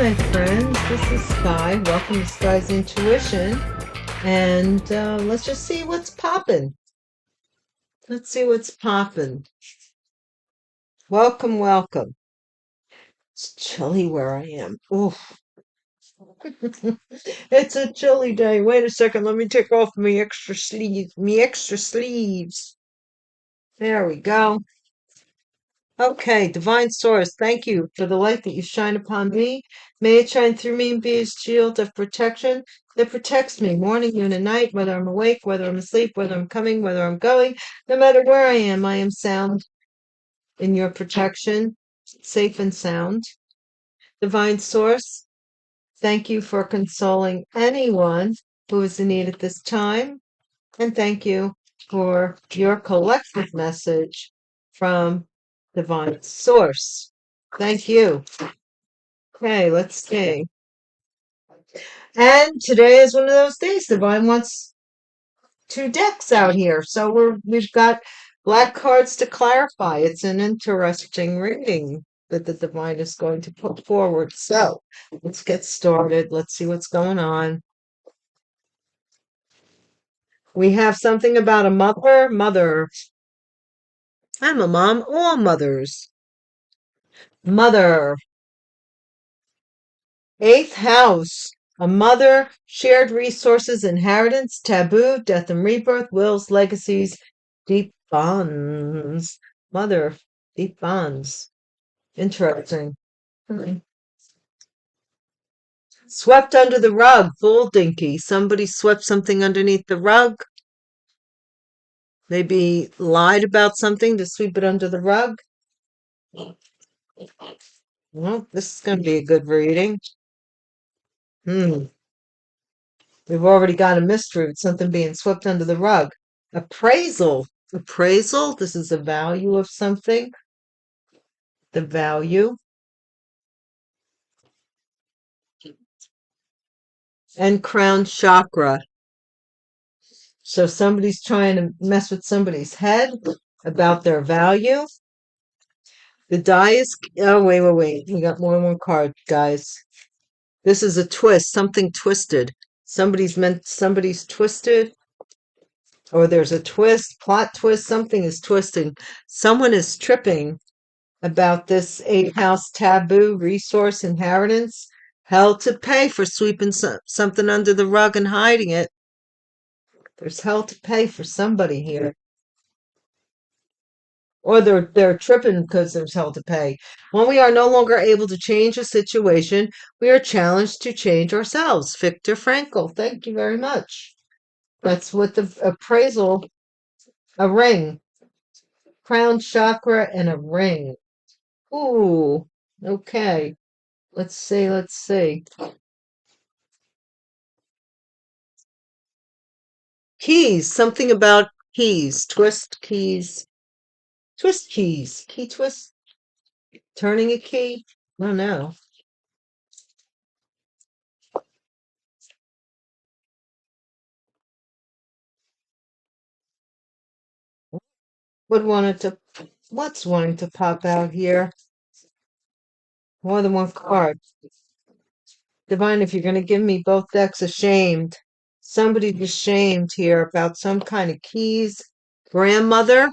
my friends. This is Sky. Welcome to Sky's Intuition. And let's just see what's popping. Let's see what's popping. Welcome, welcome. It's chilly where I am. Oof. It's a chilly day. Wait a second. Let me take off my extra sleeves. There we go. Okay, Divine Source, thank you for the light that you shine upon me. May it shine through me and be a shield of protection that protects me morning, noon, and night, whether I'm awake, whether I'm asleep, whether I'm coming, whether I'm going. No matter where I am sound in your protection, safe and sound. Divine Source, thank you for consoling anyone who is in need at this time. And thank you for your collective message from Divine Source. Thank you. Okay, let's see. And today is one of those days. Divine wants 2 decks out here. So we've got black cards to clarify. It's an interesting reading that the Divine is going to put forward. So let's get started. Let's see what's going on. We have something about a mother. I'm a mom, all mothers. Mother. 8th house. A mother, shared resources, inheritance, taboo, death and rebirth, wills, legacies, deep bonds. Mother, deep bonds. Interesting. Swept under the rug, full dinky. Somebody swept something underneath the rug. Maybe lied about something to sweep it under the rug. Well, this is going to be a good reading. We've already got a mystery with something being swept under the rug. Appraisal. Appraisal. This is the value of something. The value. And crown chakra. So somebody's trying to mess with somebody's head about their value. The die is, oh, wait. We got more than one card, guys. This is a twist, something twisted. Somebody's twisted, or there's a twist, plot twist, something is twisting. Someone is tripping about this 8th house taboo, resource, inheritance. Hell to pay for sweeping something under the rug and hiding it. There's hell to pay for somebody here. Or they're tripping because there's hell to pay. When we are no longer able to change a situation, we are challenged to change ourselves. Viktor Frankl, thank you very much. That's what the appraisal, a ring, crown chakra, and a ring. Ooh, okay. Let's see. Keys, something about keys, twist keys, key twist, turning a key. I don't know. What's wanting to pop out here? More than one card. Divine, if you're going to give me both decks, ashamed. Somebody's ashamed here about some kind of keys. Grandmother.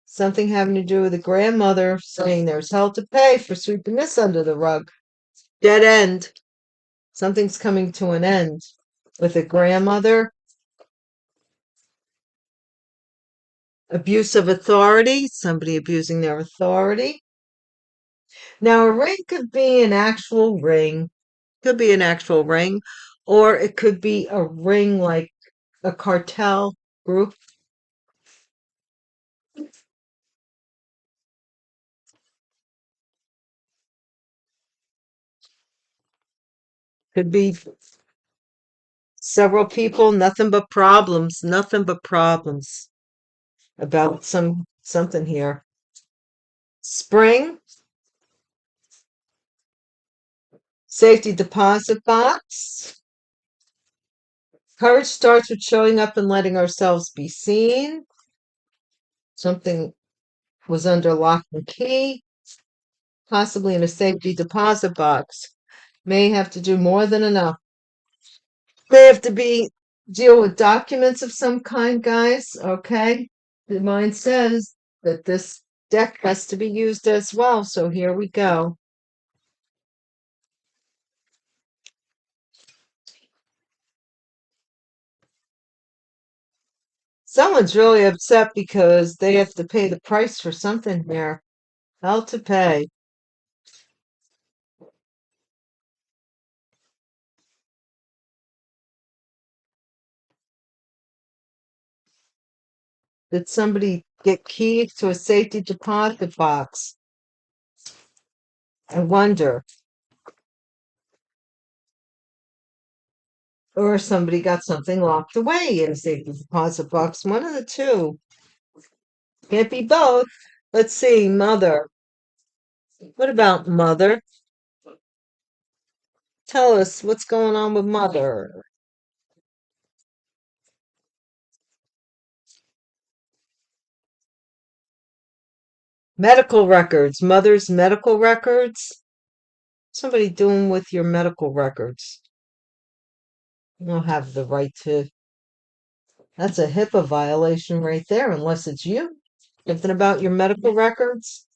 Something having to do with a grandmother saying there's hell to pay for sweeping this under the rug. Dead end. Something's coming to an end with a grandmother. Abuse of authority. Somebody abusing their authority. Now, a ring could be an actual ring. Could be an actual ring. Or it could be a ring like a cartel group. Could be several people, nothing but problems about something here. Spring, safety deposit box. Courage starts with showing up and letting ourselves be seen. Something was under lock and key. possibly in a safety deposit box. May have to do more than enough. May have to deal with documents of some kind, guys. Okay. The mind says that this deck has to be used as well. So here we go. Someone's really upset because they have to pay the price for something here. Hell to pay. Did somebody get keys to a safety deposit box? I wonder. Or somebody got something locked away in a safety deposit box. One of the two. Can't be both. Let's see, mother. What about mother? Tell us what's going on with mother. Medical records. Mother's medical records. Somebody doing with your medical records. You don't have the right to. That's a HIPAA violation right there, unless it's you. Something about your medical records.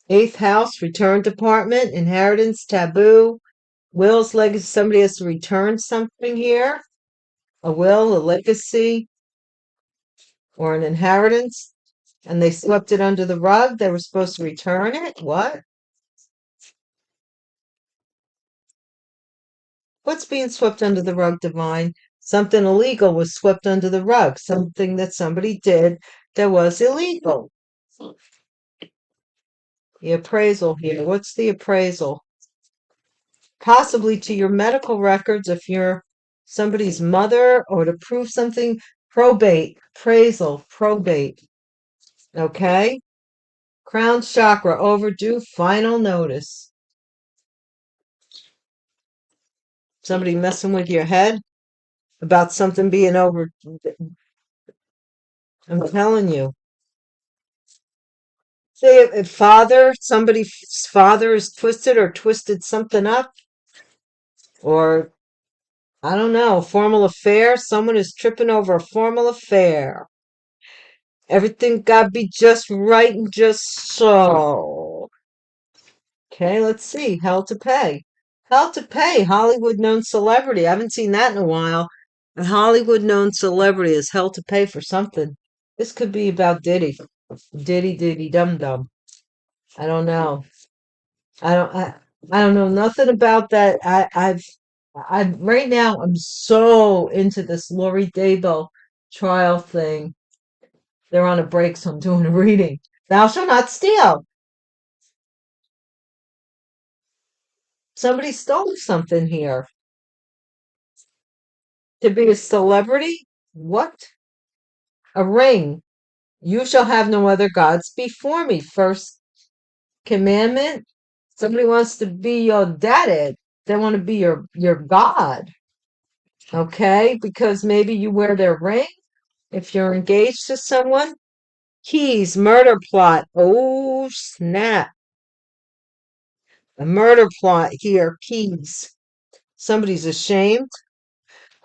Eighth house, return department, inheritance, taboo, wills, legacy. Somebody has to return something here. A will, a legacy, or an inheritance. And they swept it under the rug. They were supposed to return it. What? What's being swept under the rug, Divine? Something illegal was swept under the rug. Something that somebody did that was illegal. The appraisal here. What's the appraisal? Possibly to your medical records if you're somebody's mother, or to prove something. Probate, appraisal, probate. Okay? Crown chakra, overdue, final notice. Somebody messing with your head about something being over. I'm telling you. Say if somebody's father is twisted or twisted something up, or I don't know, formal affair. Someone is tripping over a formal affair. Everything gotta be just right and just so. Okay, let's see. Hell to pay. Hell to pay. Hollywood known celebrity. I haven't seen that in a while. A Hollywood known celebrity is hell to pay for something. This could be about Diddy. Diddy Diddy Dum Dum. I don't know. I don't I, I don't know nothing about that. I right now I'm so into this Lori Daybell trial thing. They're on a break, so I'm doing a reading. Thou shalt not steal. Somebody stole something here. To be a celebrity? What? A ring. You shall have no other gods before me. First commandment. Somebody wants to be your daddy. They want to be your god. Okay? Because maybe you wear their ring if you're engaged to someone. Keys, murder plot. Oh, snap. A murder plot here. Keys. Somebody's ashamed.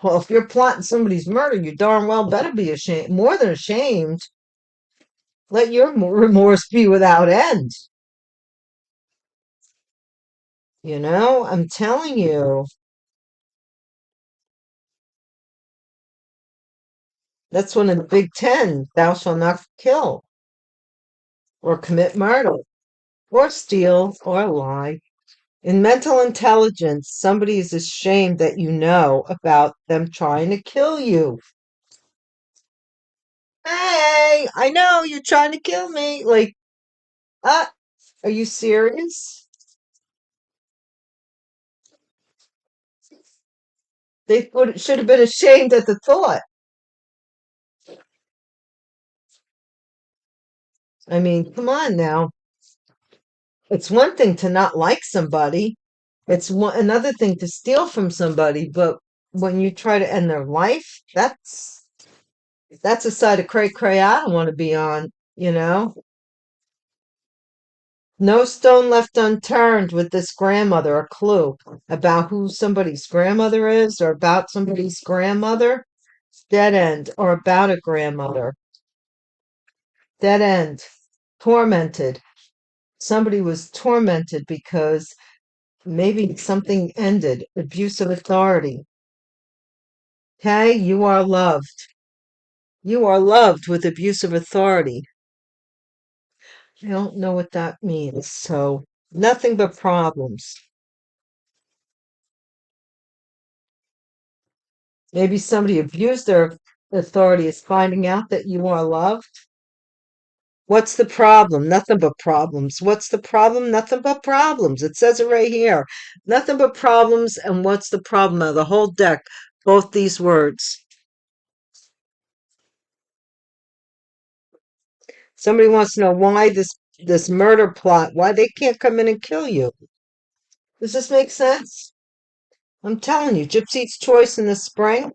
Well, if you're plotting somebody's murder, you darn well better be ashamed. More than ashamed. Let your remorse be without end. You know, I'm telling you. That's one of the big 10. Thou shalt not kill, or commit murder, or steal, or lie. In mental intelligence, somebody is ashamed that you know about them trying to kill you. Hey, I know you're trying to kill me. Like, ah, are you serious? They should have been ashamed at the thought. I mean, come on now. It's one thing to not like somebody. It's another thing to steal from somebody, but when you try to end their life, that's That's a side of cray cray I don't want to be on, you know? No stone left unturned with this grandmother, a clue about who somebody's grandmother is or about somebody's grandmother. Dead end or about a grandmother. Dead end. Tormented. Somebody was tormented because maybe something ended. Abuse of authority. Okay, you are loved. You are loved with abuse of authority. I don't know what that means. So, nothing but problems. Maybe somebody abused their authority is finding out that you are loved. What's the problem? Nothing but problems. What's the problem? Nothing but problems. It says it right here. Nothing but problems. And what's the problem of the whole deck? Both these words. Somebody wants to know why this murder plot, why they can't come in and kill you. Does this make sense? I'm telling you, Gypsy's choice in the spring.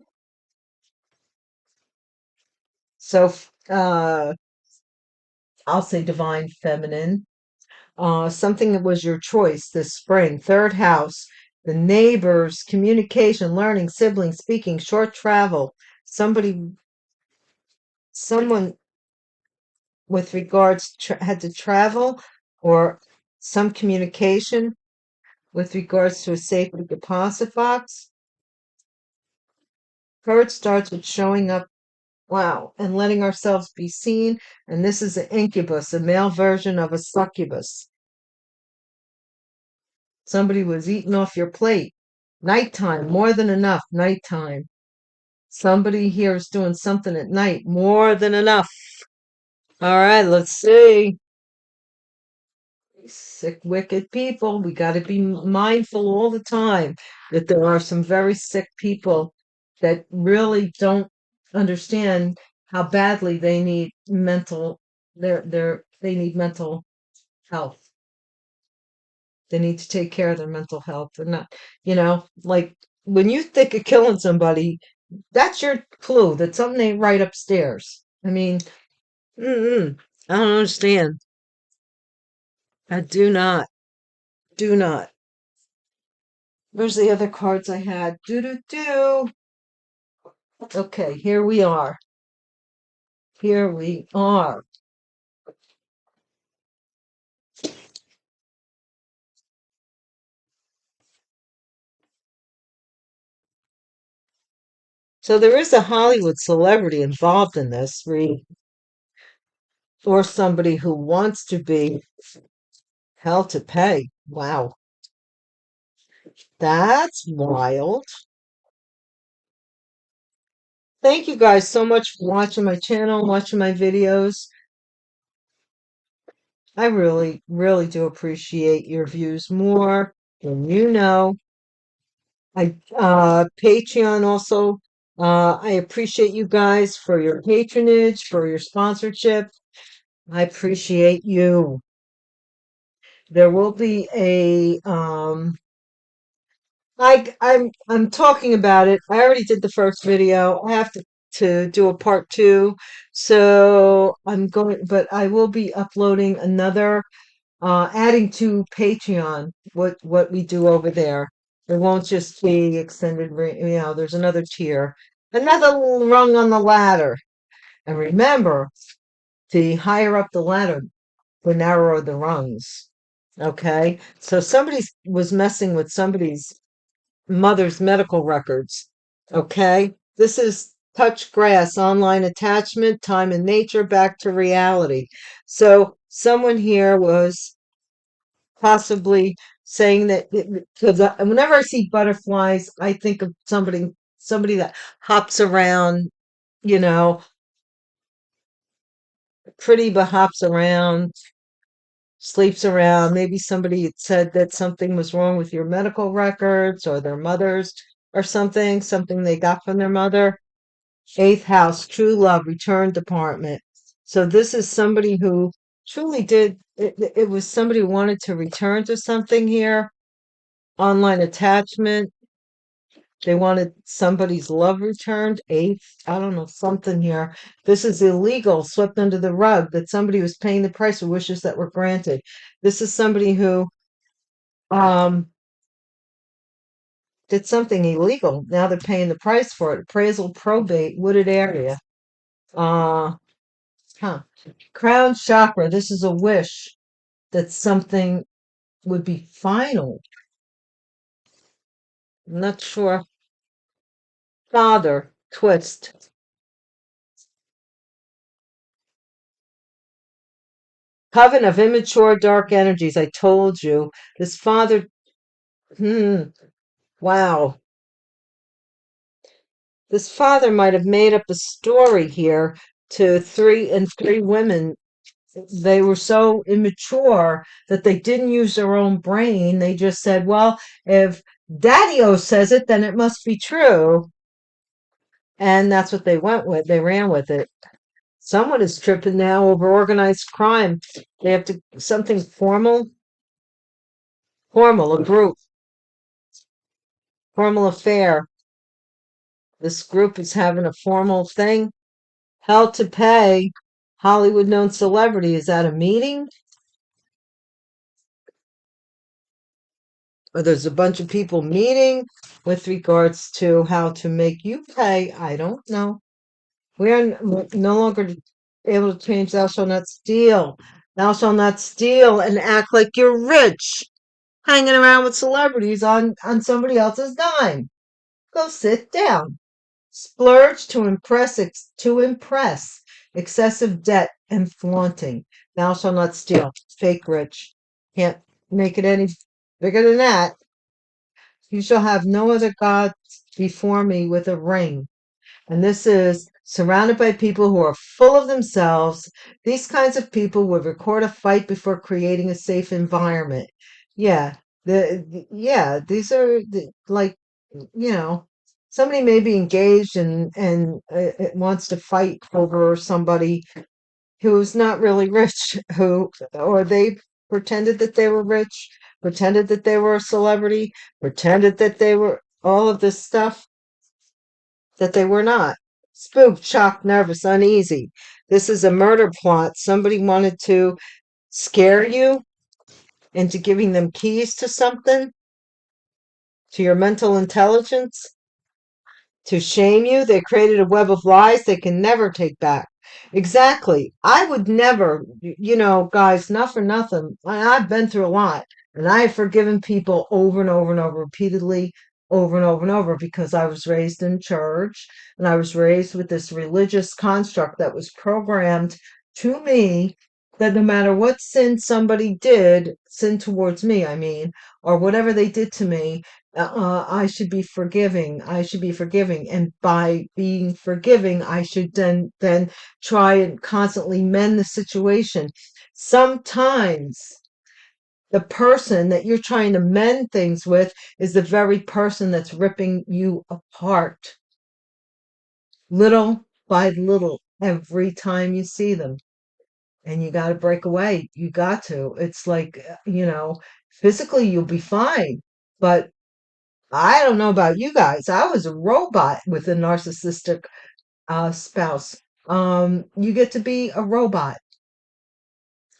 So I'll say divine feminine. Something that was your choice this spring. Third house, the neighbors, communication, learning, siblings, speaking, short travel. Someone with regards had to travel or some communication with regards to a safety deposit box. Courage starts with showing up, wow, and letting ourselves be seen. And this is an incubus, a male version of a succubus. Somebody was eating off your plate. Nighttime, more than enough, nighttime. Somebody here is doing something at night, more than enough. All right, let's see. Sick, wicked people. We got to be mindful all the time that there are some very sick people that really don't understand how badly they need they need mental health. They need to take care of their mental health. They're not, like when you think of killing somebody, that's your clue that something ain't right upstairs. I mean, I don't understand. I do not. Do not. Where's the other cards I had? Do. Okay, here we are. Here we are. So there is a Hollywood celebrity involved in this, or somebody who wants to be held to pay. Wow, that's wild. Thank you guys so much for watching my channel, watching my videos. I really, really do appreciate your views more than you know. Patreon also. I appreciate you guys for your patronage, for your sponsorship. I appreciate you. There will be I'm talking about it. I already did the first video. I have to do a part two. So but I will be uploading another adding to Patreon what we do over there. It won't just be extended, there's another tier, another rung on the ladder. And remember, the higher up the ladder, the narrower the rungs. Okay? So somebody was messing with somebody's mother's medical records. Okay? This is touch grass, online attachment, time and nature, back to reality. So someone here was possibly saying that because whenever I see butterflies, I think of somebody that hops around, you know, pretty but hops around, sleeps around. Maybe somebody had said that something was wrong with your medical records or their mother's or something they got from their mother. Eighth house, true love, return department. So this is somebody who truly did it was somebody who wanted to return to something here. Online attachment. They wanted somebody's love returned. Eighth, I don't know, something here. This is illegal, swept under the rug, that somebody was paying the price for wishes that were granted. This is somebody who um did something illegal. Now they're paying the price for it. Appraisal, probate, wooded area. Uh huh. Crown chakra. This is a wish that something would be final. I'm not sure. Father, twist. Coven of immature dark energies. I told you. This father, wow. This father might have made up a story here to three women. They were so immature that they didn't use their own brain. They just said, well, if Daddy-O says it, then it must be true. And that's what they went with. They ran with it. Someone is tripping now over organized crime. They have to, something formal, a group, formal affair. This group is having a formal thing. Hell to pay. Hollywood known celebrity. Is that a meeting? Or there's a bunch of people meeting with regards to how to make you pay? I don't know. We are no longer able to change thou shalt not steal. Thou shalt not steal and act like you're rich, hanging around with celebrities on somebody else's dime. Go sit down. Splurge to impress. Excessive debt and flaunting. Thou shalt not steal. Fake rich. Can't make it any bigger than that. You shall have no other gods before me with a ring. And this is surrounded by people who are full of themselves. These kinds of people would record a fight before creating a safe environment. Yeah, yeah, these are like, you know, somebody may be engaged and it wants to fight over somebody who's not really rich, who or they pretended that they were rich, pretended that they were a celebrity, pretended that they were all of this stuff that they were not. Spooked, shocked, nervous, uneasy. This is a murder plot. Somebody wanted to scare you into giving them keys to something, to your mental intelligence, to shame you. They created a web of lies they can never take back. Exactly. I would never, guys, not for nothing. I've been through a lot and I have forgiven people over and over and over, repeatedly, over and over and over, because I was raised in church and I was raised with this religious construct that was programmed to me that no matter what sin towards me, I mean, or whatever they did to me, I should be forgiving. I should be forgiving, and by being forgiving, I should then try and constantly mend the situation. Sometimes the person that you're trying to mend things with is the very person that's ripping you apart, little by little, every time you see them. And you got to break away. You got to. It's like, physically you'll be fine, but I don't know about you guys. I was a robot with a narcissistic spouse. You get to be a robot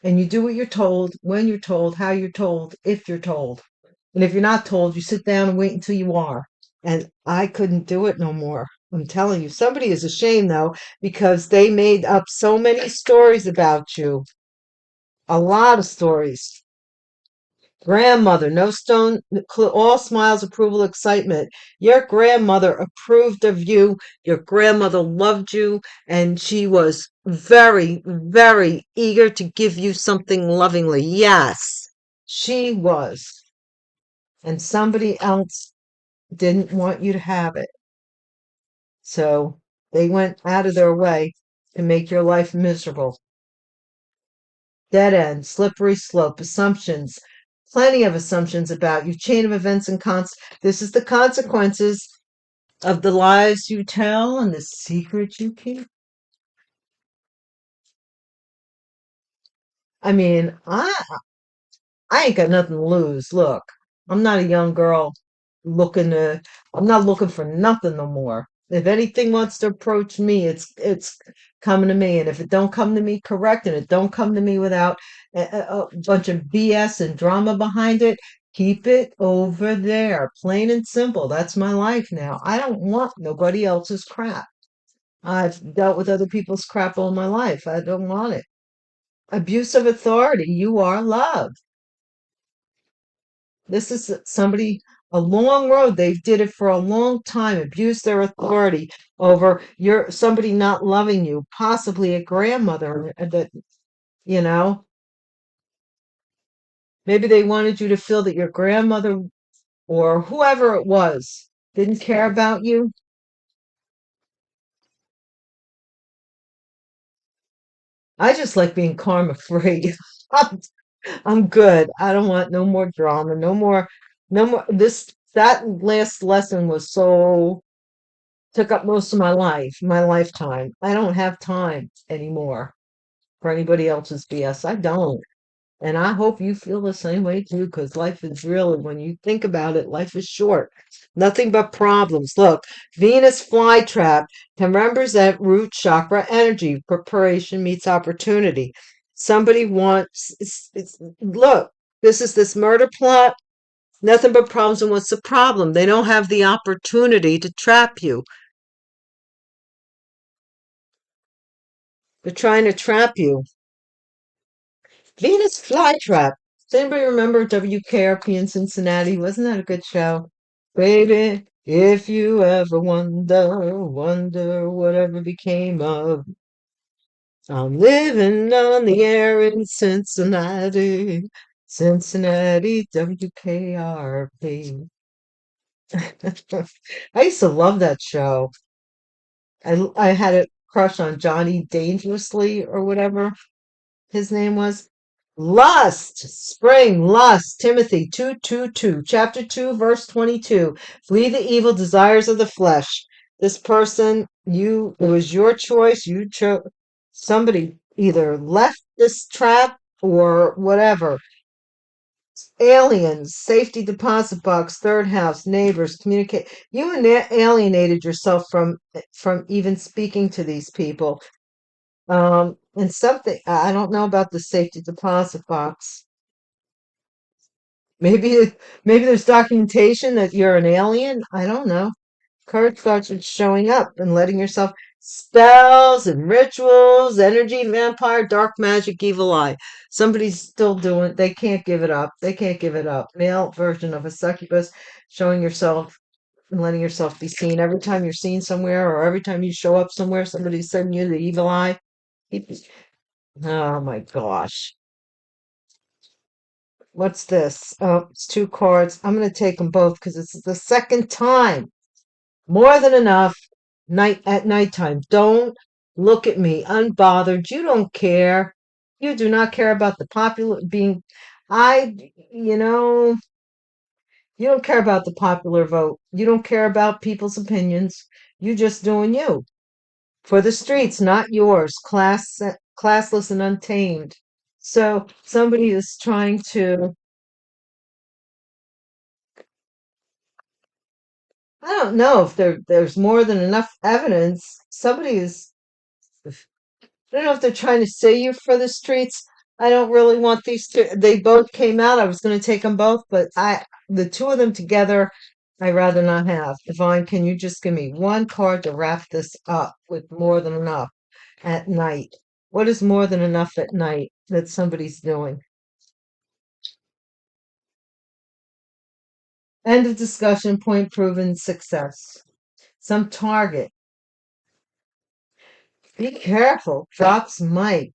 and you do what you're told, when you're told, how you're told, if you're told. And if you're not told, you sit down and wait until you are. And I couldn't do it no more. I'm telling you, somebody is ashamed though, because they made up so many stories about you. A lot of stories. Grandmother, no stone, all smiles, approval, excitement. Your grandmother approved of you. Your grandmother loved you, and she was very, very eager to give you something lovingly. Yes, she was. And somebody else didn't want you to have it. So they went out of their way to make your life miserable. Dead end, slippery slope, assumptions, plenty of assumptions about you, chain of events and this is the consequences of the lies you tell and the secrets you keep. I mean, I ain't got nothing to lose. Look, I'm not a young girl. looking to, I'm not looking for nothing no more. If anything wants to approach me, it's coming to me. And if it don't come to me correct and it don't come to me without a bunch of BS and drama behind it, keep it over there. Plain and simple. That's my life now. I don't want nobody else's crap. I've dealt with other people's crap all my life. I don't want it. Abuse of authority. You are love. This is somebody, a long road. They did it for a long time, abuse their authority over your somebody not loving you, possibly a grandmother that, you know, maybe they wanted you to feel that your grandmother or whoever it was didn't care about you. I just like being karma free. I'm, I'm good. I don't want no more drama, no more. That last lesson was so took up most of my lifetime. I don't have time anymore for anybody else's BS. I don't. And I hope you feel the same way too, because life is really, when you think about it, life is short. Nothing but problems. Look, Venus flytrap can represent root chakra energy. Preparation meets opportunity. Somebody wants, look, this is this murder plot. Nothing but problems. And what's the problem? They don't have the opportunity to trap you. They're trying to trap you. Venus flytrap. Does anybody remember WKRP in Cincinnati? Wasn't that a good show? Baby, if you ever wonder whatever became of. I'm living on the air in Cincinnati. Cincinnati, WKRP. I used to love that show. I had a crush on Johnny Dangerously or whatever his name was. Lust, spring, lust, Timothy 2:22, chapter 2, verse 22. Flee the evil desires of the flesh. This person, it was your choice. You chose, somebody either left this trap or whatever. Aliens, safety deposit box, third house, neighbors, communicate. You alienated yourself from even speaking to these people. And something, I don't know about the safety deposit box. Maybe maybe there's documentation that you're an alien. I don't know. Courage starts with showing up and letting yourself spells and rituals, energy, vampire, dark magic, evil eye. Somebody's still doing. They can't give it up. They can't give it up. Male version of a succubus, showing yourself and letting yourself be seen. Every time you're seen somewhere, or every time you show up somewhere, somebody's sending you the evil eye. Oh my gosh. What's this? Oh, it's two cards. I'm going to take them both because it's the second time. More than enough. Night at nighttime. Don't look at me unbothered. You don't care. You do not care about the popular being. I, you know, you don't care about the popular vote. You don't care about people's opinions. You just doing you for the streets, not yours. Classless and untamed. So somebody is trying to. I don't know if there's more than enough evidence. Somebody is, I don't know if they're trying to sue you for the streets. I don't really want these two. They both came out. I was going to take them both, but the two of them together, I'd rather not have. Yvonne, can you just give me one card to wrap this up with more than enough at night? What is more than enough at night that somebody's doing? End of discussion, point proven, success. Some target. Be careful. Drops mic.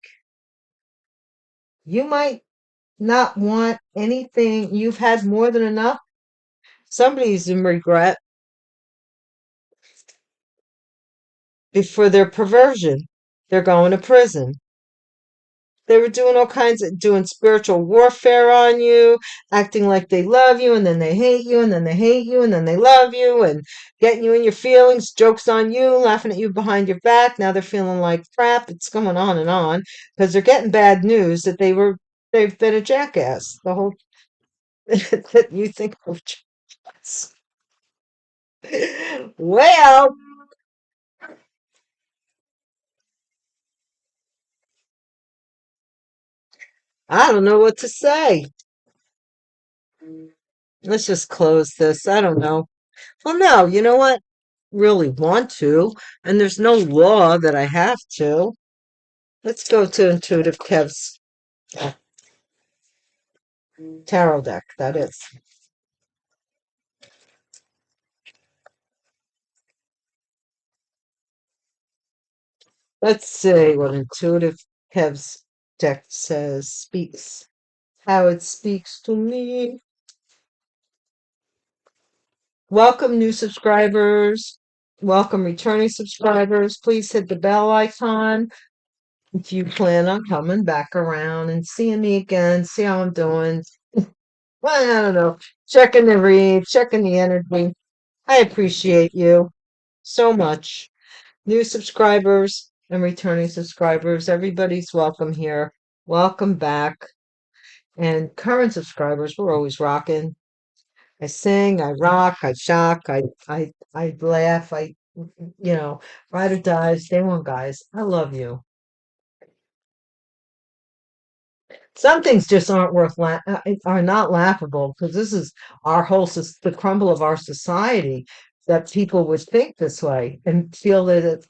You might not want anything. You've had more than enough. Somebody's in regret for their perversion. They're going to prison. They were doing all kinds of doing spiritual warfare on you, acting like they love you, and then they hate you, and then they hate you, and then they love you, and getting you in your feelings, jokes on you, laughing at you behind your back. Now they're feeling like crap. It's going on because they're getting bad news that they've been a jackass the whole that you think of jackass. Well, I don't know what to say. Let's just close this. I don't know. Well, no, you know what? Really want to, and there's no law that I have to. Let's go to Intuitive Kev's tarot deck, that is. Let's see what Intuitive Kev's deck says, speaks, how it speaks to me. Welcome, new subscribers. Welcome, returning subscribers. Please hit the bell icon if you plan on coming back around and seeing me again, see how I'm doing. Well, I don't know. Checking the read, checking the energy. I appreciate you so much. New subscribers and returning subscribers, everybody's welcome here. Welcome back. And current subscribers, we're always rocking. I sing, I rock, I shock, I laugh, ride or die, stay on, guys. I love you. Some things just aren't are not laughable because this is our whole the crumble of our society that people would think this way and feel that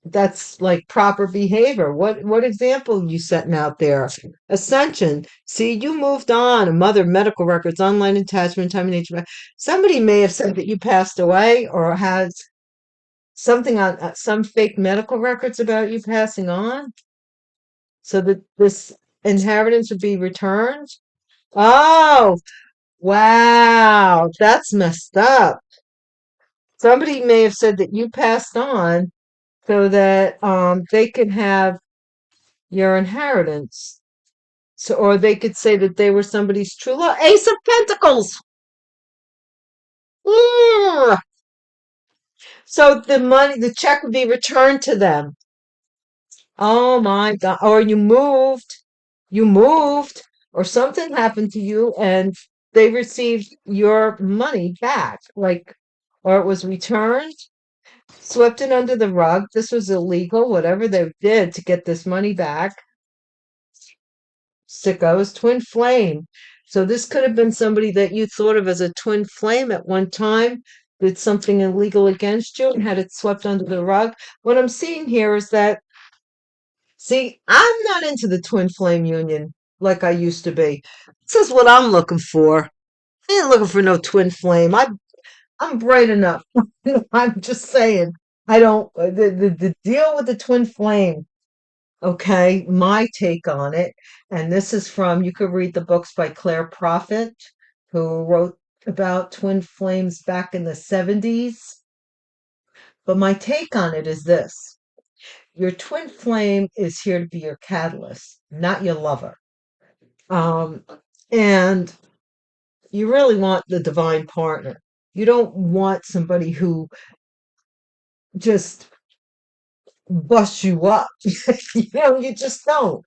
that's like proper behavior. What example you setting out there? Ascension. See, you moved on. A mother, medical records, online attachment, time and age. Somebody may have said that you passed away or has something on some fake medical records about you passing on, so that this inheritance would be returned. Oh, wow, that's messed up. Somebody may have said that you passed on so that they could have your inheritance. So, or they could say that they were somebody's true love. Ace of Pentacles. Ugh. So the money, the check would be returned to them. Oh my God. Or you moved, or something happened to you and they received your money back. Like, or it was returned, swept it under the rug. This was illegal, whatever they did to get this money back. Sickos, twin flame. So this could have been somebody that you thought of as a twin flame at one time, did something illegal against you and had it swept under the rug. What I'm seeing here is that, see, I'm not into the twin flame union like I used to be. This is what I'm looking for. I ain't looking for no twin flame. I'm bright enough. I'm just saying. I don't the deal with the twin flame. Okay, my take on it, and this is from, you could read the books by Claire Prophet, who wrote about twin flames back in the 70s. But my take on it is this: your twin flame is here to be your catalyst, not your lover. Um, and you really want the divine partner. You don't want somebody who just busts you up. You just don't.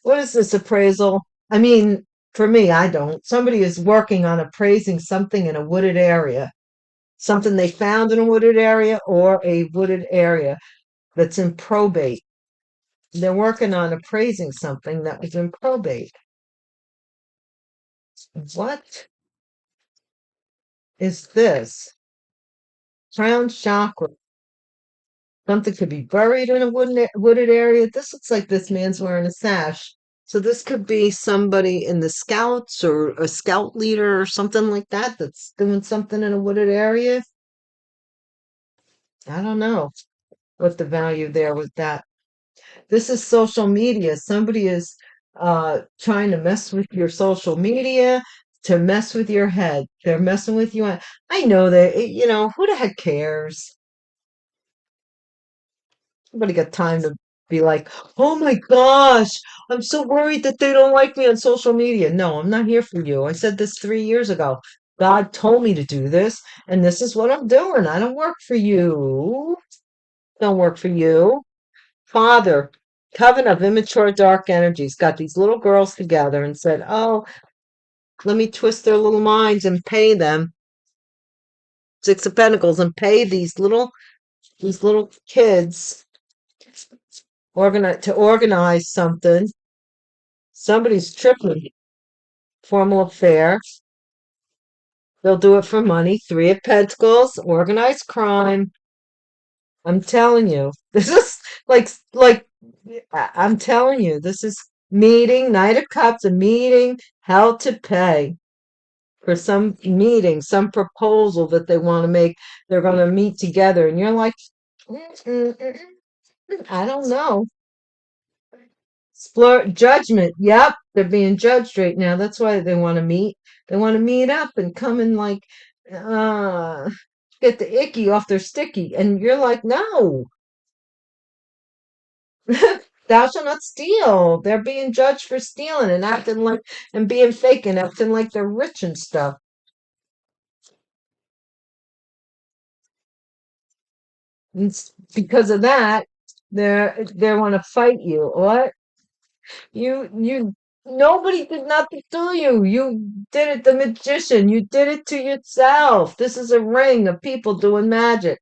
What is this appraisal? I mean, for me, I don't. Somebody is working on appraising something in a wooded area, something they found in a wooded area or a wooded area that's in probate. They're working on appraising something that was in probate. What is this? Crown chakra. Something could be buried in a wooded area. This looks like this man's wearing a sash. So this could be somebody in the scouts or a scout leader or something like that that's doing something in a wooded area. I don't know what the value there with that. This is social media. Somebody is trying to mess with your social media to mess with your head. They're messing with you. I know that, who the heck cares? Nobody got time to be like, oh my gosh, I'm so worried that they don't like me on social media. No, I'm not here for you. I said this 3 years ago. God told me to do this, and this is what I'm doing. I don't work for you. Don't work for you. Father, coven of immature dark energies, got these little girls together and said, oh, let me twist their little minds and pay them. Six of Pentacles, and pay these little kids to organize something. Somebody's tripping. Formal affair. They'll do it for money. Three of Pentacles, organized crime. I'm telling you, this is I'm telling you, this is meeting, Knight of Cups, a meeting, hell to pay for some meeting, some proposal that they want to make. They're going to meet together, and you're like, I don't know. Judgment. Yep, they're being judged right now. That's why they want to meet. They want to meet up and come and get the icky off their sticky. And you're like, no, thou shalt not steal. They're being judged for stealing and acting like and being fake and acting like they're rich and stuff. And because of that, they want to fight you. What? You nobody did nothing to you. You did it, the magician. You did it to yourself. This is a ring of people doing magic.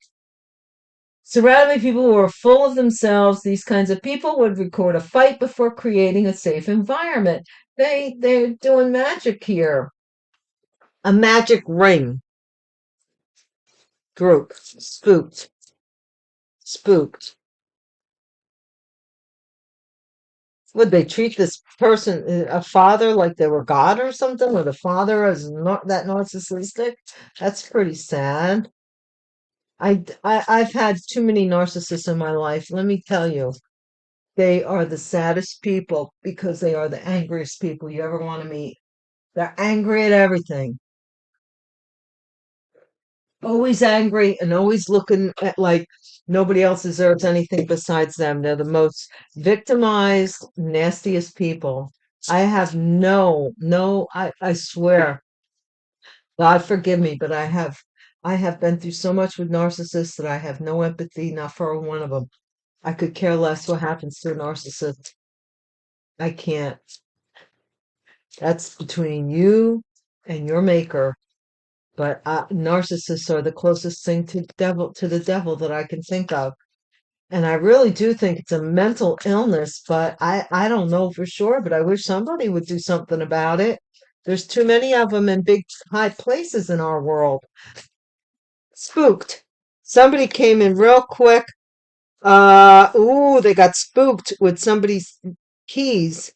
Surrounding people who are full of themselves, these kinds of people would record a fight before creating a safe environment. They're doing magic here. A magic ring group. Spooked. Spooked. Would they treat this person, a father, like they were God or something? Or the father is not that narcissistic? That's pretty sad. I've had too many narcissists in my life. Let me tell you, they are the saddest people because they are the angriest people you ever want to meet. They're angry at everything. Always angry and always looking at like nobody else deserves anything besides them. They're the most victimized, nastiest people. I have I swear, God forgive me, but I have been through so much with narcissists that I have no empathy, not for one of them. I could care less what happens to a narcissist. I can't. That's between you and your maker. But narcissists are the closest thing to the devil that I can think of. And I really do think it's a mental illness, but I don't know for sure, but I wish somebody would do something about it. There's too many of them in big high places in our world. Spooked. Somebody came in real quick. They got spooked with somebody's keys.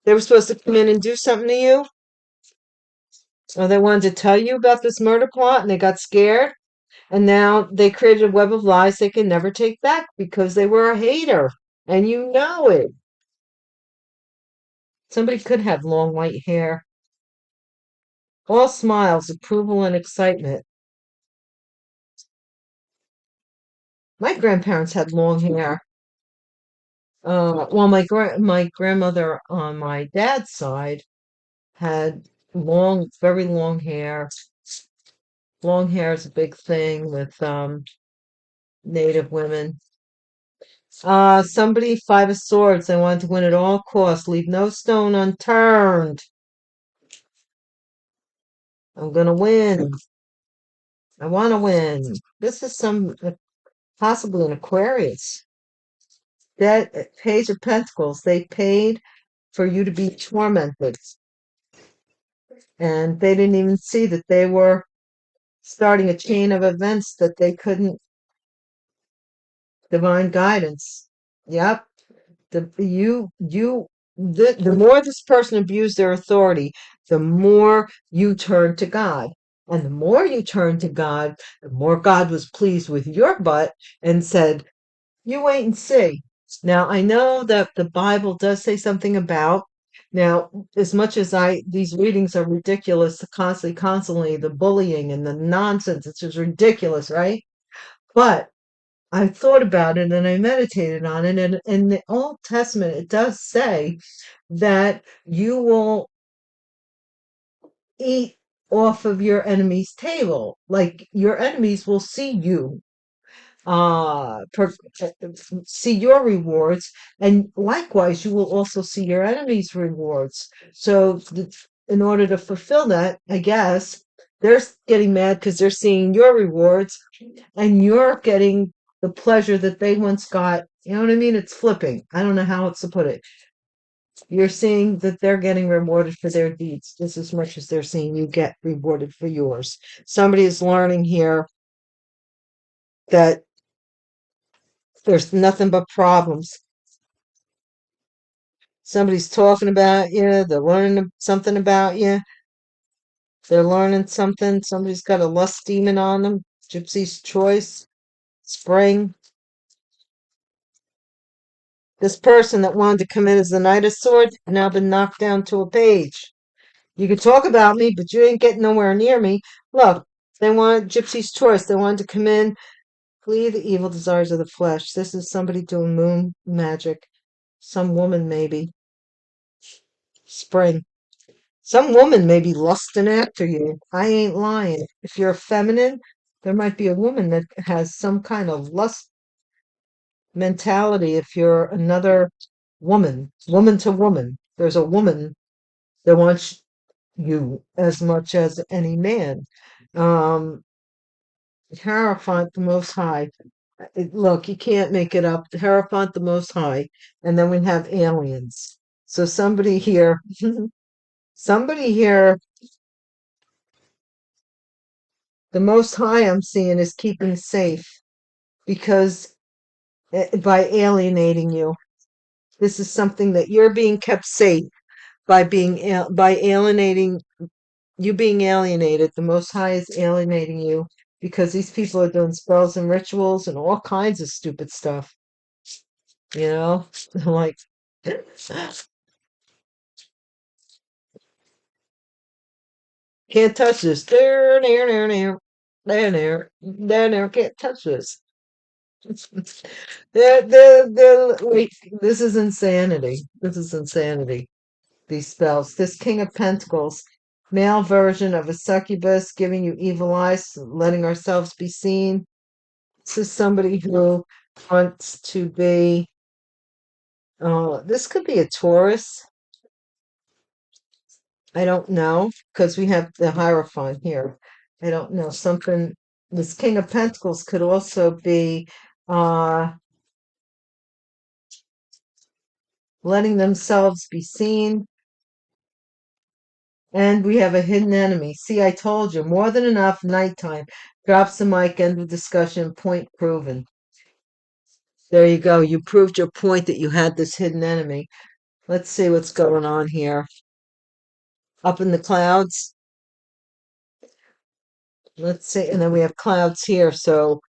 They were supposed to come in and do something to you. Or they wanted to tell you about this murder plot and they got scared. And now they created a web of lies they can never take back because they were a hater. And you know it. Somebody could have long white hair. All smiles, approval, and excitement. My grandparents had long hair. Well, my grandmother on my dad's side had very long hair. Long hair is a big thing with Native women. Somebody, Five of Swords. They wanted to win at all costs. Leave no stone unturned. I'm gonna win. I want to win. This is possibly an Aquarius. That Page of Pentacles. They paid for you to be tormented, and they didn't even see that they were starting a chain of events that they couldn't. Divine guidance. Yep. The more this person abused their authority, the more you turn to God. And the more you turn to God, the more God was pleased with your butt and said, you wait and see. Now, I know that the Bible does say something about, now, as much as these readings are ridiculous, constantly, the bullying and the nonsense, it's just ridiculous, right? But I thought about it and I meditated on it. And in the Old Testament, it does say that you will eat off of your enemy's table. Like your enemies will see you, uh, per, see your rewards. And likewise, you will also see your enemy's rewards. So in order to fulfill that, I guess, They're getting mad because they're seeing your rewards and you're getting the pleasure that they once got. You know what I mean? It's flipping. I don't know how else to put it. You're seeing that they're getting rewarded for their deeds just as much as they're seeing you get rewarded for yours. Somebody is learning here that there's nothing but problems. Somebody's talking about you, they're learning something about you, they're learning something. Somebody's got a lust demon on them. Gypsy's choice, spring. This person that wanted to come in as the Knight of Swords has now been knocked down to a page. You could talk about me, but you ain't getting nowhere near me. Look, they wanted Gypsy's choice. They wanted to come in, flee the evil desires of the flesh. This is somebody doing moon magic. Some woman, maybe. Spring. Some woman may be lusting after you. I ain't lying. If you're feminine, there might be a woman that has some kind of lust mentality. If you're another woman, woman to woman, there's a woman that wants you as much as any man. Um, Hierophant the Most High. Look, you can't make it up. Hierophant the Most High. And then we have aliens. So somebody here, somebody here, the Most High I'm seeing is keeping safe because by alienating you. This is something that you're being kept safe by by alienating you being alienated. The Most High is alienating you because these people are doing spells and rituals and all kinds of stupid stuff. You know, like can't touch this. There, can't touch this. Wait, this is insanity. This is insanity. These spells. This King of Pentacles, male version of a succubus, giving you evil eyes, letting ourselves be seen. This is somebody who wants to be. This could be a Taurus. I don't know because we have the Hierophant here. I don't know. Something. This King of Pentacles could also be letting themselves be seen. And we have a hidden enemy. See, I told you, more than enough. Nighttime. Drops the mic, end of discussion, point proven. There you go. You proved your point that you had this hidden enemy. Let's see what's going on here. Up in the clouds. Let's see. And then we have clouds here. So,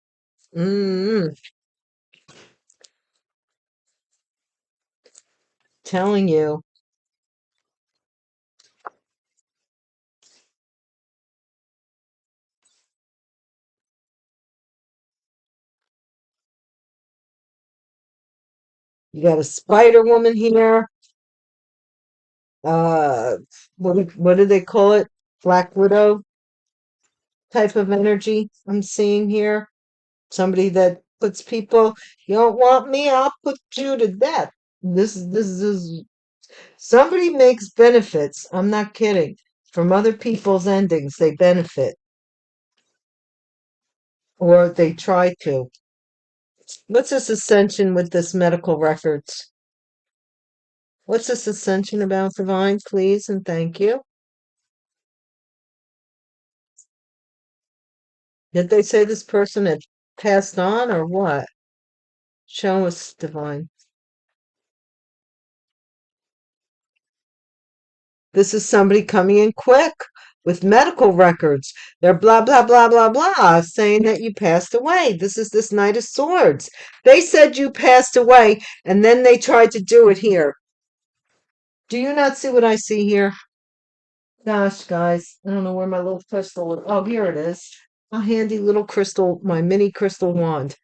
telling you. You got a Spider Woman here. What do they call it? Black Widow type of energy I'm seeing here. Somebody that puts people, you don't want me, I'll put you to death. This is somebody makes benefits. I'm not kidding. From other people's endings, they benefit or they try to. What's this ascension with this medical records? What's this ascension about, Divine? Please and thank you. Did they say this person had passed on or what? Show us, Divine. This is somebody coming in quick with medical records. They're blah, blah, blah, blah, blah, saying that you passed away. This is this Knight of Swords. They said you passed away, and then they tried to do it here. Do you not see what I see here? Gosh, guys, I don't know where my little crystal is. Oh, here it is. A handy little crystal, my mini crystal wand.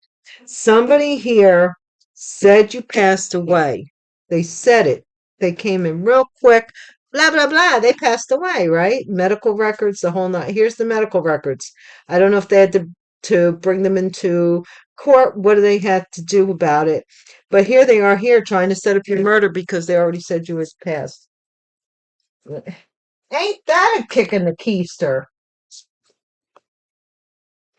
Somebody here said you passed away. They said it. They came in real quick. Blah, blah, blah. They passed away, right? Medical records, the whole night. Here's the medical records. I don't know if they had to bring them into court. What do they have to do about it? But here they are here trying to set up your murder because they already said you was passed. Ain't that a kick in the keister?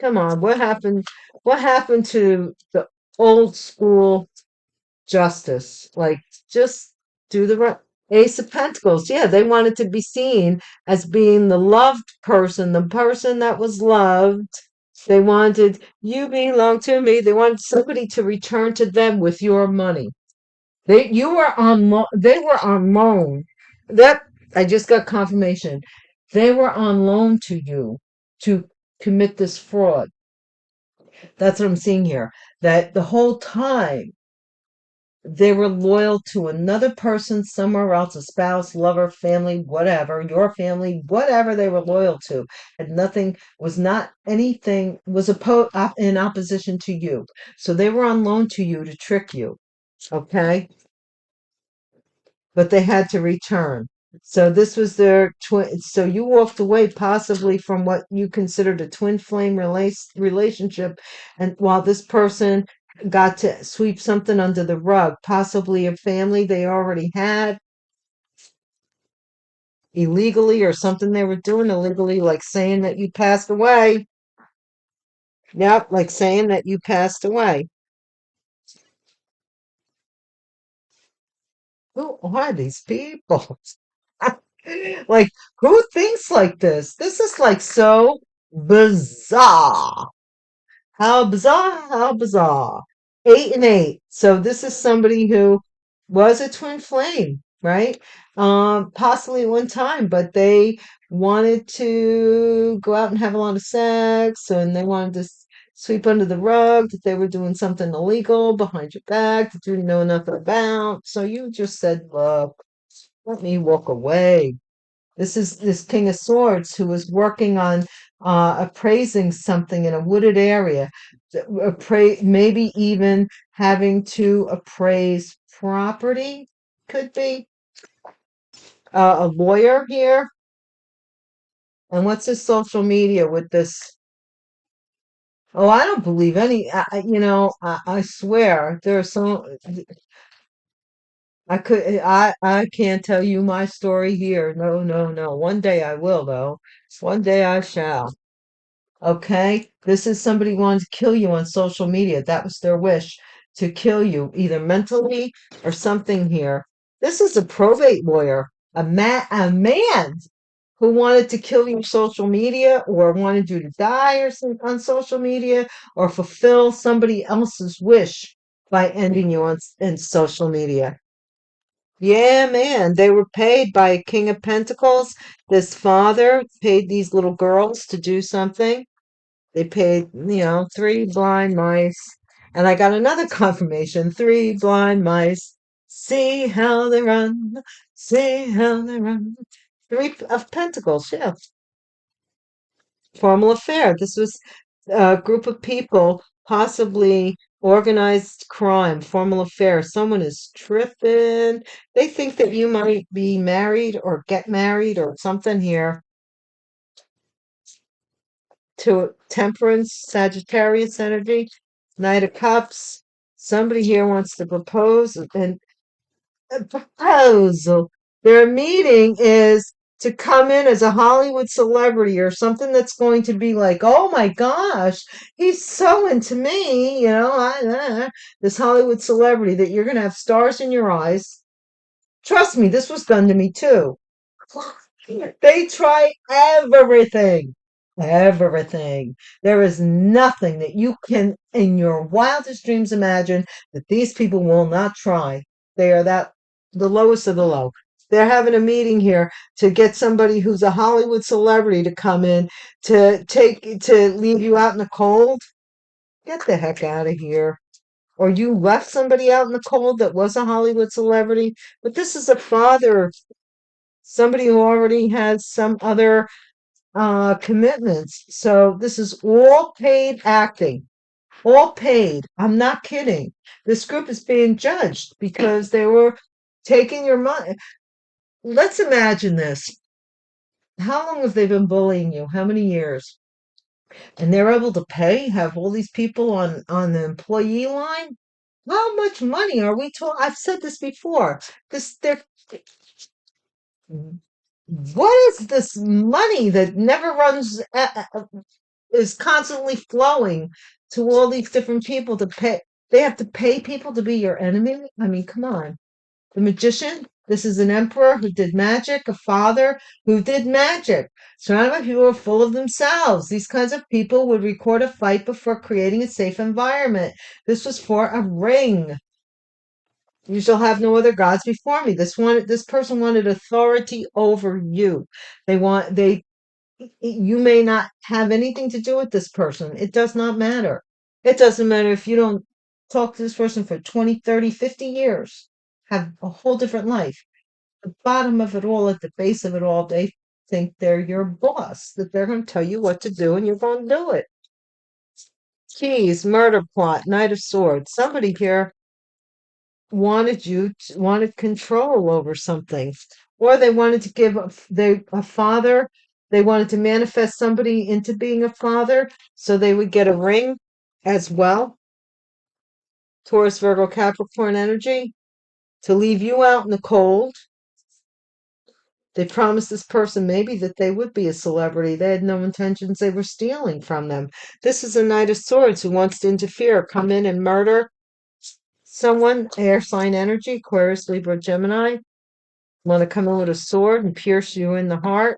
Come on, what happened? What happened to the old school justice? Like, just do the right. Ace of Pentacles. Yeah, they wanted to be seen as being the loved person, the person that was loved. They wanted, you belong to me. They wanted somebody to return to them with your money. They were on loan. That I just got confirmation. They were on loan to you to commit this fraud. That's what I'm seeing here. That the whole time they were loyal to another person somewhere else, a spouse, lover, family, whatever, your family, whatever they were loyal to. And nothing was not anything was in opposition to you. So they were on loan to you to trick you. Okay. But they had to return. So this was their twin. So you walked away possibly from what you considered a twin flame relationship, and while this person got to sweep something under the rug, possibly a family they already had illegally or something they were doing illegally, like saying that you passed away. Yep, like saying that you passed away. Who are these people? Like, who thinks like this? This is like so bizarre. How bizarre, how bizarre. 8 and 8. So this is somebody who was a twin flame, right? Possibly at one time, but they wanted to go out and have a lot of sex, and they wanted to sweep under the rug that they were doing something illegal behind your back that you didn't know nothing about. So you just said, look, let me walk away. This is this King of Swords who was working on appraising something in a wooded area, maybe even having to appraise property. Could be a lawyer here. And what's his social media with this? Oh, I don't believe any. I swear there are some. I can't tell you my story here. No, no, no. One day I will, though. One day I shall. Okay, this is somebody wanting to kill you on social media. That was their wish to kill you, either mentally or something here. This is a probate lawyer, a man who wanted to kill you on social media or wanted you to die on social media or fulfill somebody else's wish by ending you in social media. Yeah, man, they were paid by a King of Pentacles. This father paid these little girls to do something. They paid, three blind mice. And I got another confirmation, three blind mice. See how they run, see how they run. Three of Pentacles, yeah. Formal affair. This was a group of people, possibly organized crime, formal affair. Someone is tripping. They think that you might be married or get married or something here. To Temperance, Sagittarius energy, Knight of Cups. Somebody here wants to propose and a proposal. Their meeting is to come in as a Hollywood celebrity or something that's going to be like, oh my gosh, he's so into me, this Hollywood celebrity that you're going to have stars in your eyes. Trust me, this was done to me too. They try everything. Everything. There is nothing that you can, in your wildest dreams, imagine that these people will not try. They are the lowest of the low. They're having a meeting here to get somebody who's a Hollywood celebrity to come in to leave you out in the cold. Get the heck out of here. Or you left somebody out in the cold that was a Hollywood celebrity. But this is a father, somebody who already has some other commitments. So this is all paid acting, all paid. I'm not kidding. This group is being judged because they were taking your money. Let's imagine this. How long have they been bullying you? How many years? And they're able to have all these people on the employee line? How much money are we talking? I've said this before. They're what is this money that never runs? is constantly flowing to all these different people to pay. They have to pay people to be your enemy. I mean, come on. The magician, this is an emperor who did magic, a father who did magic. Surrounded by people who are full of themselves. These kinds of people would record a fight before creating a safe environment. This was for a ring. You shall have no other gods before me. This person wanted authority over you. They you may not have anything to do with this person. It does not matter. It doesn't matter if you don't talk to this person for 20, 30, 50 years. Have a whole different life. The bottom of it all, at the base of it all, they think they're your boss, that they're going to tell you what to do and you're going to do it. Keys, murder plot, Knight of Swords. Somebody here wanted control over something, or they wanted to give a father. They wanted to manifest somebody into being a father, so they would get a ring as well. Taurus, Virgo, Capricorn energy to leave you out in the cold. They promised this person maybe that they would be a celebrity. They had no intentions. They were stealing from them. This is a Knight of Swords who wants to interfere, come in and murder someone. Air sign energy, Aquarius, Libra, Gemini. Want to come in with a sword and pierce you in the heart,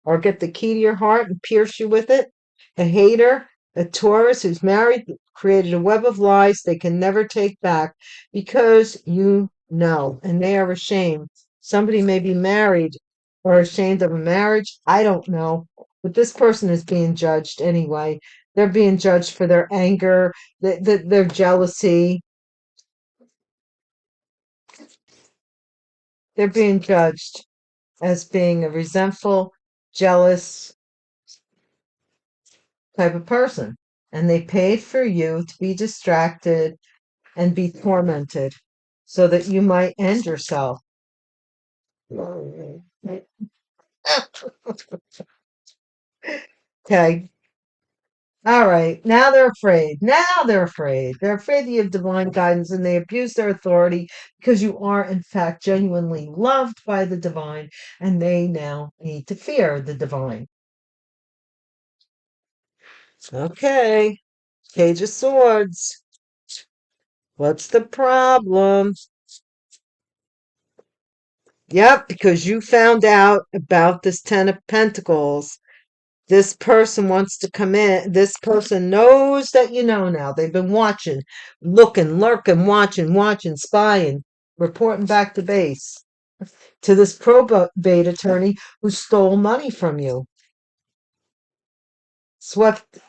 or get the key to your heart and pierce you with it. A hater, a Taurus who's married, created a web of lies they can never take back because you know, and they are ashamed. Somebody may be married or ashamed of a marriage. I don't know. But this person is being judged anyway. They're being judged for their anger, their jealousy. They're being judged as being a resentful, jealous type of person. And they paid for you to be distracted and be tormented so that you might end yourself. Okay. All right. Now they're afraid. Now they're afraid. They're afraid that you have divine guidance and they abuse their authority because you are, in fact, genuinely loved by the divine and they now need to fear the divine. Okay. Page of Swords. What's the problem? Yep, because you found out about this Ten of Pentacles. This person wants to come in. This person knows that you know now. They've been watching, looking, lurking, watching, spying, reporting back to base to this probate attorney who stole money from you.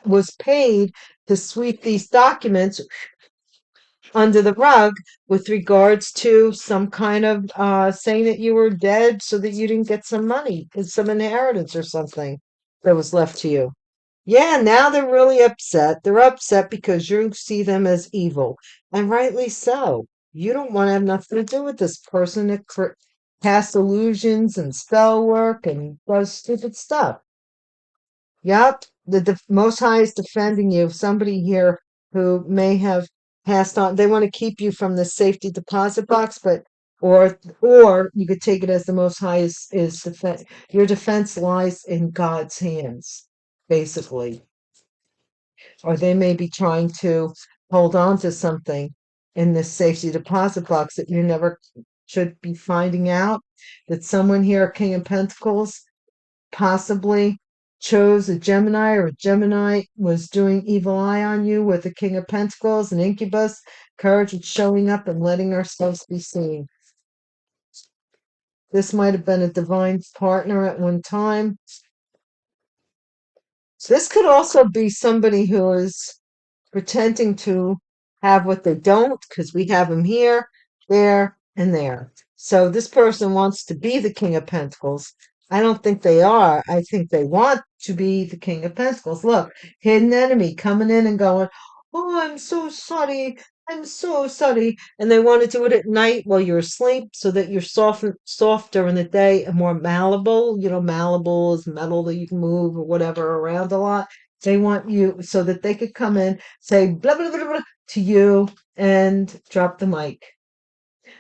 Was paid to sweep these documents under the rug with regards to some kind of saying that you were dead so that you didn't get some money, some inheritance or something that was left to you. Yeah, now they're really upset. They're upset because you see them as evil, and rightly so. You don't want to have nothing to do with this person that casts illusions and spell work and does stupid stuff. Yep, the Most High is defending you. Somebody here who may have passed on, they want to keep you from the safety deposit box, but or you could take it as the Most High is defense. Your defense lies in God's hands, basically. Or they may be trying to hold on to something in this safety deposit box that you never should be finding out. That someone here, King of Pentacles, possibly chose a Gemini, or a Gemini was doing evil eye on you with the King of Pentacles and Incubus. Courage with showing up and letting ourselves be seen. This might have been a divine partner at one time. This could also be somebody who is pretending to have what they don't, because we have them here, there, and there. So this person wants to be the King of Pentacles. I don't think they are. I think they want to be the King of Pentacles. Look, hidden enemy coming in and going, oh, I'm so sorry. I'm so sorry. And they want to do it at night while you're asleep so that you're soft during the day and more malleable. You know, malleable is metal that you can move or whatever around a lot. They want you so that they could come in, say blah, blah, blah, blah to you and drop the mic.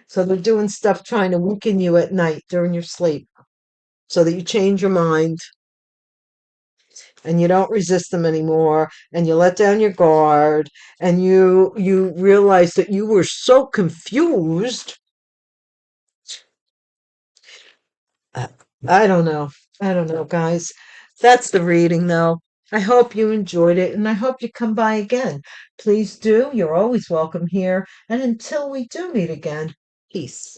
So they're doing stuff trying to weaken you at night during your sleep so that you change your mind. and you don't resist them anymore, and you let down your guard, and you realize that you were so confused. Uh, I don't know. I don't know, guys. That's the reading, though. I hope you enjoyed it, and I hope you come by again. Please do. You're always welcome here. And until we do meet again, peace.